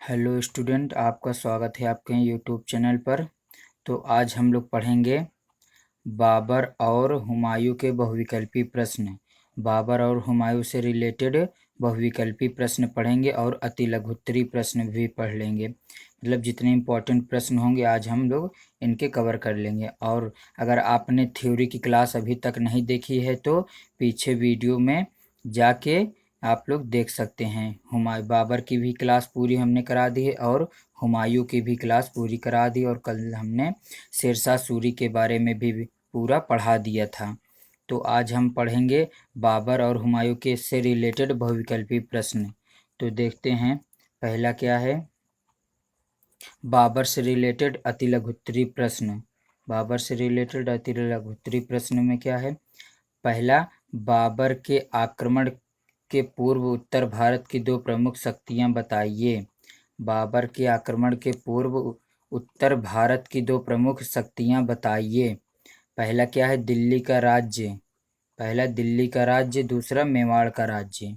Hello student, आपका स्वागत है आपके यूट्यूब चैनल पर। तो आज हम लोग पढ़ेंगे बाबर और हुमायूं के बहुविकल्पी प्रश्न। बाबर और हुमायूं से रिलेटेड बहुविकल्पी प्रश्न पढ़ेंगे और अतिलघुत्तरी प्रश्न भी पढ़ लेंगे। मतलब जितने इम्पोर्टेंट प्रश्न होंगे आज हम लोग इनके कवर कर लेंगे। और अगर आपने थ्योरी की क्लास अभी तक नहीं देखी है तो पीछे वीडियो में जाके आप लोग देख सकते हैं। बाबर की भी क्लास पूरी हमने करा दी है और हुमायूं की भी क्लास पूरी करा दी, और कल हमने शेरशाह सूरी के बारे में भी पूरा पढ़ा दिया था। तो आज हम पढ़ेंगे बाबर और हुमायूं के से रिलेटेड बहुविकल्पी प्रश्न। तो देखते हैं पहला क्या है। बाबर से रिलेटेड अतिलघुत्तरी प्रश्न। बाबर से रिलेटेड अतिलघुत्तरी प्रश्न में क्या है। पहला, बाबर के आक्रमण के पूर्व उत्तर भारत की दो प्रमुख शक्तियां बताइए। बाबर के आक्रमण के पूर्व उत्तर भारत की दो प्रमुख शक्तियां बताइए। पहला क्या है, दिल्ली का राज्य। पहला दिल्ली का राज्य, दूसरा मेवाड़ का राज्य।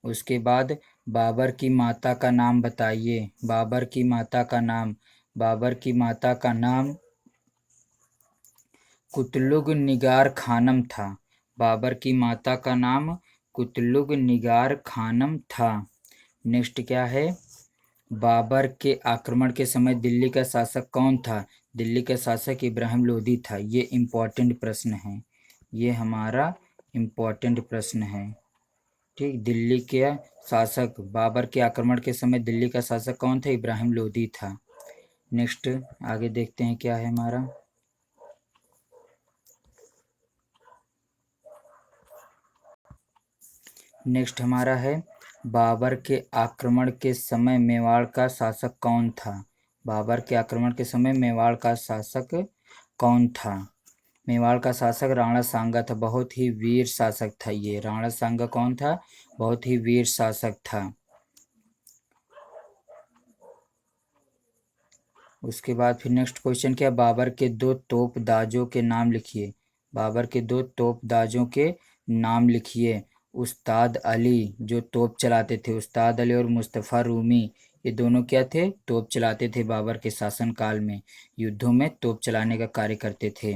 उसके बाद बाबर की माता का नाम बताइए। बाबर की माता का नाम। बाबर की माता का नाम कुतलुग निगार खानम था। बाबर की माता का नाम कुतलुग निगार खानम था। नेक्स्ट क्या है, बाबर के आक्रमण के समय दिल्ली का शासक कौन था। दिल्ली का शासक इब्राहिम लोदी था। ये इम्पोर्टेंट प्रश्न है, ये हमारा इम्पोर्टेंट प्रश्न है। ठीक, दिल्ली के शासक, बाबर के आक्रमण के समय दिल्ली का शासक कौन था, इब्राहिम लोदी था। नेक्स्ट आगे देखते हैं क्या है हमारा। नेक्स्ट हमारा है, बाबर के आक्रमण के समय मेवाड़ का शासक कौन था। बाबर के आक्रमण के समय मेवाड़ का शासक कौन था। मेवाड़ का शासक राणा सांगा था। बहुत ही वीर शासक था ये। राणा सांगा कौन था, बहुत ही वीर शासक था। उसके बाद फिर नेक्स्ट क्वेश्चन क्या, बाबर के दो तोपदाजों के नाम लिखिए। बाबर के दो तोपदाजों के नाम लिखिए। उस्ताद अली जो तोप चलाते थे, उस्ताद अली और मुस्तफ़ा रूमी, ये दोनों क्या थे, तोप चलाते थे। बाबर के शासनकाल में युद्धों में तोप चलाने का कार्य करते थे।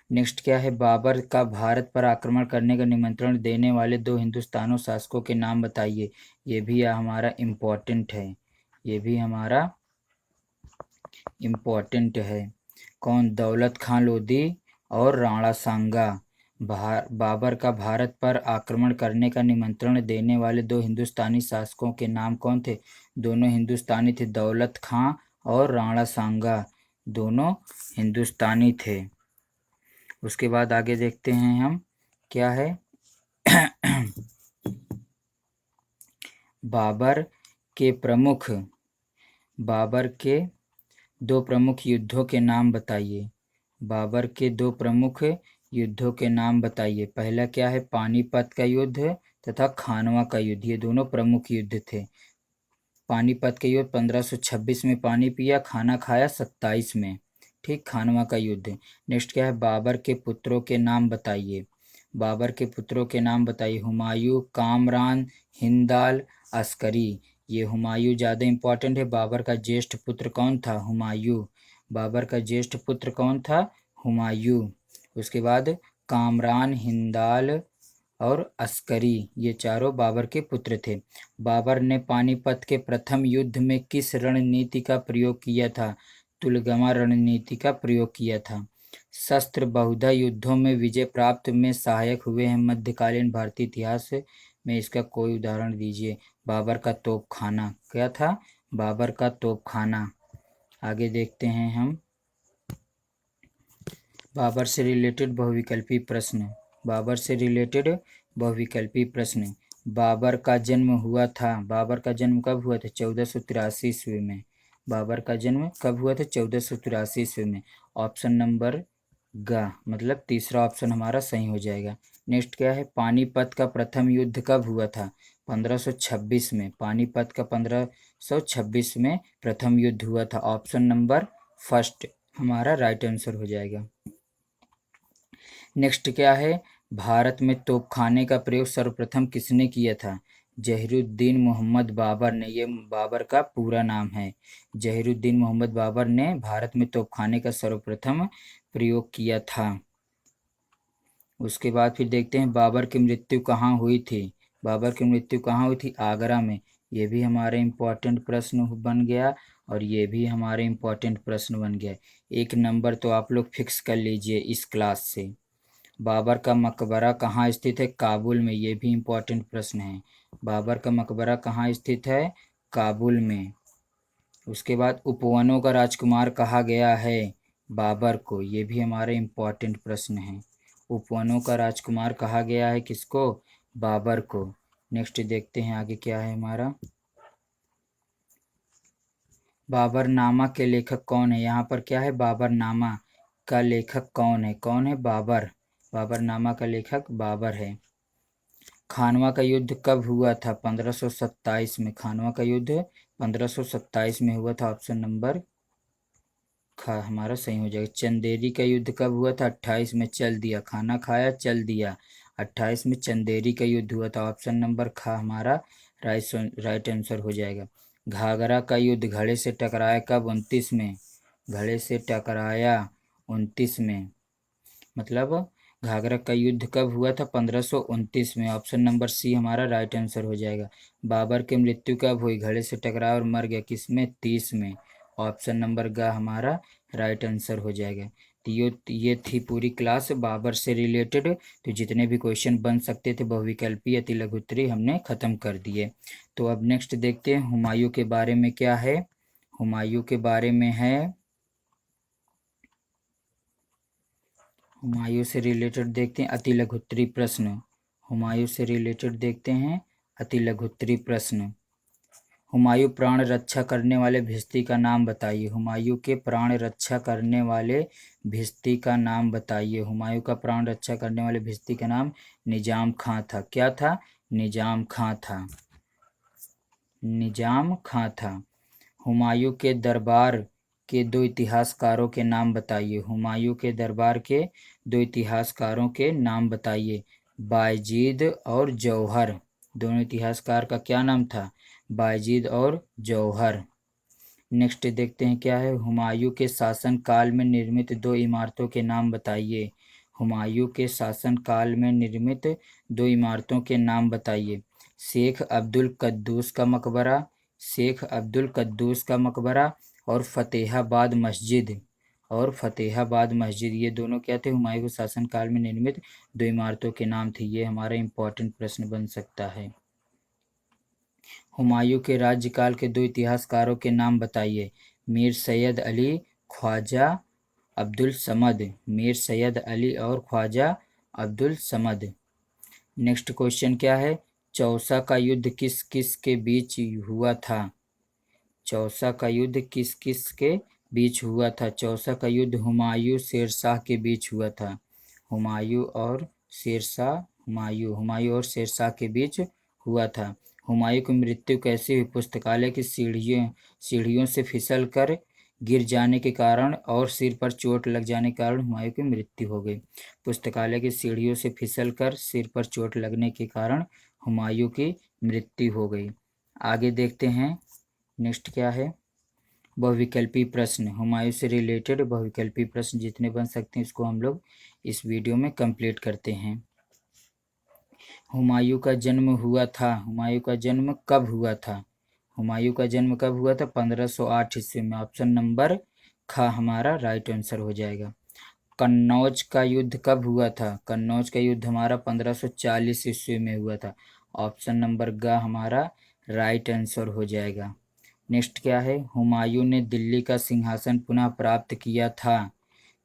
नेक्स्ट क्या है, बाबर का भारत पर आक्रमण करने का निमंत्रण देने वाले दो हिंदुस्तानी शासकों के नाम बताइए। ये भी हमारा इम्पोर्टेंट है, ये भी हमारा इम्पोर्टेंट है। कौन, दौलत खां लोधी और राणा सांगा। बाबर का भारत पर आक्रमण करने का निमंत्रण देने वाले दो हिंदुस्तानी शासकों के नाम कौन थे। दोनों हिंदुस्तानी थे, दौलत खां और राणा सांगा, दोनों हिंदुस्तानी थे। उसके बाद आगे देखते हैं हम क्या है। बाबर के प्रमुख, बाबर के दो प्रमुख युद्धों के नाम बताइए। बाबर के दो प्रमुख युद्धों के नाम बताइए। पहला क्या है, पानीपत का युद्ध तथा खानवा का युद्ध, ये दोनों प्रमुख युद्ध थे। पानीपत का युद्ध 1526 में पानी पिया, खाना खाया 27 में। ठीक, खानवा का युद्ध। नेक्स्ट क्या है, बाबर के पुत्रों के नाम बताइए। बाबर के पुत्रों के नाम बताइए। हुमायूं, कामरान, हिंदाल, अस्करी। ये हुमायूं ज़्यादा इम्पोर्टेंट है। बाबर का ज्येष्ठ पुत्र कौन था, हुमायूं। बाबर का ज्येष्ठ पुत्र कौन था, हुमायूं। उसके बाद कामरान, हिंदाल और अस्करी, ये चारों बाबर के पुत्र थे। बाबर ने पानीपत के प्रथम युद्ध में किस रणनीति का प्रयोग किया था। तुलगमा रणनीति का प्रयोग किया था। शस्त्र बहुधा युद्धों में विजय प्राप्त में सहायक हुए हैं। मध्यकालीन भारतीय इतिहास में इसका कोई उदाहरण दीजिए। बाबर का तोपखाना क्या था, बाबर का तोपखाना। आगे देखते हैं हम बाबर से रिलेटेड बहुविकल्पी प्रश्न। बाबर से रिलेटेड बहुविकल्पी प्रश्न। बाबर का जन्म हुआ था, बाबर का जन्म कब हुआ था, 1483 ईस्वी में। बाबर का जन्म कब हुआ था, 1483 ईस्वी में। ऑप्शन नंबर ग, मतलब तीसरा ऑप्शन हमारा सही हो जाएगा। नेक्स्ट क्या है, पानीपत का प्रथम युद्ध कब हुआ था, 1526 में। पानीपत का 1526 में प्रथम युद्ध हुआ था। ऑप्शन नंबर फर्स्ट हमारा राइट आंसर हो जाएगा। नेक्स्ट क्या है, भारत में तोपखाने का प्रयोग सर्वप्रथम किसने किया था। जहीरुद्दीन मोहम्मद बाबर ने, ये बाबर का पूरा नाम है, जहीरुद्दीन मोहम्मद बाबर ने भारत में तोपखाने का सर्वप्रथम प्रयोग किया था। उसके बाद फिर देखते हैं बाबर की मृत्यु कहाँ हुई थी। बाबर की मृत्यु कहाँ हुई थी? आगरा में। ये भी हमारे इम्पोर्टेंट प्रश्न बन गया और ये भी हमारे इम्पोर्टेंट प्रश्न बन गया। एक नंबर तो आप लोग फिक्स कर लीजिए इस क्लास से। बाबर का मकबरा कहाँ स्थित है? काबुल में। ये भी इम्पोर्टेंट प्रश्न है। बाबर का मकबरा कहाँ स्थित है? काबुल में। उसके बाद उपवनों का राजकुमार कहा गया है बाबर को। ये भी हमारे इम्पोर्टेंट प्रश्न है। उपवनों का राजकुमार कहा गया है किसको? बाबर को। नेक्स्ट देखते हैं आगे क्या है हमारा। बाबरनामा के लेखक कौन है? यहाँ पर क्या है? बाबरनामा का लेखक कौन है? कौन है? बाबर। बाबरनामा का लेखक बाबर है। खानवा का युद्ध कब हुआ था? 1527 में। खानवा का युद्ध 1527 में हुआ था। ऑप्शन नंबर खा हमारा सही हो जाएगा। चंदेरी का युद्ध कब हुआ था? 28 में। चल दिया, खाना खाया चल दिया। 28 में चंदेरी का युद्ध हुआ था। ऑप्शन नंबर खा हमारा राइट आंसर हो जाएगा। घाघरा का युद्ध घड़े से टकराया कब? 29 में। घड़े से टकराया 29 में। मतलब घाघरा का युद्ध कब हुआ था? 1529 में। ऑप्शन नंबर सी हमारा राइट आंसर हो जाएगा। बाबर की मृत्यु कब हुई? घड़े से टकराया और मर गया किसमें? 30 में। ऑप्शन नंबर ग हमारा राइट आंसर हो जाएगा। तो ये थी पूरी क्लास बाबर से रिलेटेड। तो जितने भी क्वेश्चन बन सकते थे बहुविकल्पी अति लघुत्तरी हमने ख़त्म कर दिए। तो अब नेक्स्ट देखते हैं हुमायूं के बारे में क्या है। हुमायूं के बारे में है, हुमायूं से रिलेटेड देखते हैं अति लघुत्तरी प्रश्न। हुमायूं से रिलेटेड देखते हैं अति लघुत्तरी प्रश्न। हुमायूं प्राण रक्षा करने वाले भिश्ती का नाम बताइए। हुमायूं के प्राण रक्षा करने वाले भिश्ती का नाम बताइए। हुमायूं का प्राण रक्षा करने वाले भिश्ती का नाम निजाम खां था। क्या था? निजाम खां था। निजाम खां था। हुमायूं के दरबार के दो इतिहासकारों के नाम बताइए। हुमायूं के दरबार के दो इतिहासकारों के नाम बताइए। बायजीद और जौहर। दोनों इतिहासकार का क्या नाम था? बायजीद और जौहर। नेक्स्ट देखते हैं क्या है। हुमायूं के शासन काल में निर्मित दो इमारतों के नाम बताइए। हुमायूं के शासन काल में निर्मित दो इमारतों के नाम बताइए। शेख अब्दुल कद्दूस का मकबरा, शेख अब्दुल कद्दूस का मकबरा और फतेहाबाद मस्जिद, और फतेहाबाद मस्जिद, ये दोनों क्या थे? हुमायूं के शासनकाल में निर्मित दो इमारतों के नाम थे। ये हमारा इम्पोर्टेंट प्रश्न बन सकता है। हुमायूं के राज्यकाल के दो इतिहासकारों के नाम बताइए। मीर सैयद अली, ख्वाजा अब्दुल समद। मीर सैयद अली और ख्वाजा अब्दुल समद। नेक्स्ट क्वेश्चन क्या है? चौसा का युद्ध किस किस के बीच हुआ था? चौसा का युद्ध किस किस के बीच हुआ था? चौसा का युद्ध हुमायूं शेरशाह के बीच हुआ था। हुमायूं और शेरशाह, हुमायूं और शेरशाह के बीच हुआ था। हुमायूं की मृत्यु कैसे हुई? पुस्तकालय की सीढ़ियों से फिसल कर गिर जाने के कारण और सिर पर चोट लग जाने के कारण हुमायूं की मृत्यु हो गई। पुस्तकालय की सीढ़ियों से फिसल कर सिर पर चोट लगने के कारण हुमायूं की मृत्यु हो गई। आगे देखते हैं नेक्स्ट क्या है। बहुविकल्पी प्रश्न। हुमायूं से रिलेटेड बहुविकल्पी प्रश्न जितने बन सकते हैं इसको हम लोग इस वीडियो में कंप्लीट करते हैं। हुमायूं का जन्म हुआ था, हुमायूं का जन्म कब हुआ था? हुमायूं का जन्म कब हुआ था? 1508 ईस्वी में। ऑप्शन नंबर ख हमारा राइट आंसर हो जाएगा। कन्नौज का युद्ध कब हुआ था? कन्नौज का युद्ध हमारा 1540 ईस्वी में हुआ था। ऑप्शन नंबर ग हमारा राइट आंसर हो जाएगा। नेक्स्ट क्या है? हुमायूं ने दिल्ली का सिंहासन पुनः प्राप्त किया था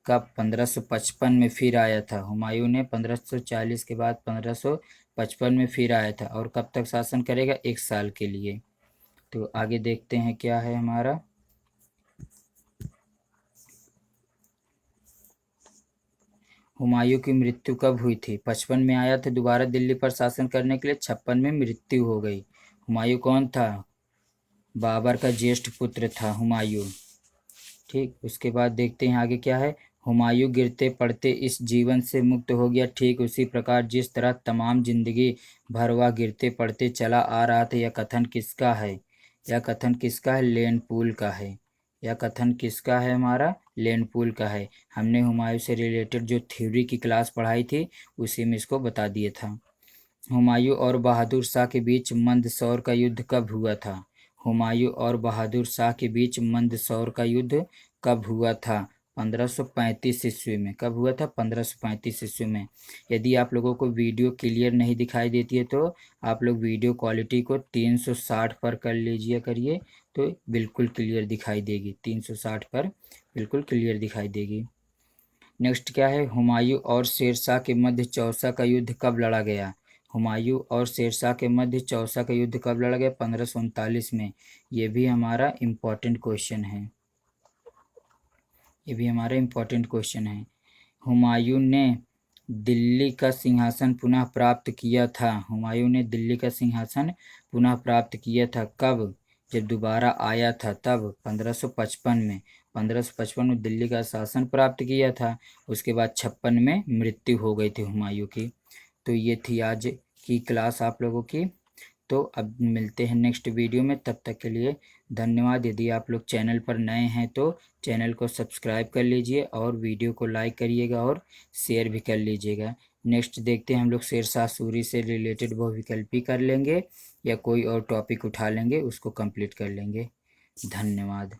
कब? 1555 में फिर आया था। हुमायूं ने 1540 के बाद 1555 में फिर आया था। और कब तक शासन करेगा? 1 साल के लिए। तो आगे देखते हैं क्या है हमारा। हुमायूं की मृत्यु कब हुई थी? 55 में आया था दोबारा दिल्ली पर शासन करने के लिए, 56 में मृत्यु हो गई। हुमायूं कौन था? बाबर का ज्येष्ठ पुत्र था हुमायूं। ठीक, उसके बाद देखते हैं आगे क्या है। हुमायूं गिरते पड़ते इस जीवन से मुक्त हो गया, ठीक उसी प्रकार जिस तरह तमाम जिंदगी भर वह गिरते पड़ते चला आ रहा था। यह कथन किसका है? यह कथन किसका है? लेन पूल का है। यह कथन किसका है? हमारा लेन पूल का है। हमने हुमायूं से रिलेटेड जो थ्योरी की क्लास पढ़ाई थी उसी में इसको बता दिया था। हुमायूं और बहादुर शाह के बीच मंदसौर का युद्ध कब हुआ था? हुमायूं और बहादुर शाह के बीच मंदसौर का युद्ध कब हुआ था? 1535 ईस्वी में। कब हुआ था? 1535 ईस्वी में। यदि आप लोगों को वीडियो क्लियर नहीं दिखाई देती है तो आप लोग वीडियो क्वालिटी को 360 पर कर लीजिए करिए, तो बिल्कुल क्लियर दिखाई देगी। 360 पर बिल्कुल क्लियर दिखाई देगी। नेक्स्ट क्या है? हुमायूं और शेरशाह के मध्य चौसा का युद्ध कब लड़ा गया? हुमायूं और शेरशाह के मध्य चौसा का युद्ध कब लड़ा गया? 1539 में। ये भी हमारा इम्पोर्टेंट क्वेश्चन है। ये भी हमारा इम्पोर्टेंट क्वेश्चन है। हुमायूं ने दिल्ली का सिंहासन पुनः प्राप्त किया था। हुमायूं ने दिल्ली का सिंहासन पुनः प्राप्त किया था कब? जब दोबारा आया था तब 1555 में। 1555 में दिल्ली का शासन प्राप्त किया था। उसके बाद 56 में मृत्यु हो गई थी हुमायूं की। तो ये थी आज की क्लास आप लोगों की। तो अब मिलते हैं नेक्स्ट वीडियो में, तब तक के लिए धन्यवाद। यदि आप लोग चैनल पर नए हैं तो चैनल को सब्सक्राइब कर लीजिए और वीडियो को लाइक करिएगा और शेयर भी कर लीजिएगा। नेक्स्ट देखते हैं हम लोग शेरशाह सूरी से रिलेटेड बहुविकल्पी कर लेंगे या कोई और टॉपिक उठा लेंगे, उसको कंप्लीट कर लेंगे। धन्यवाद।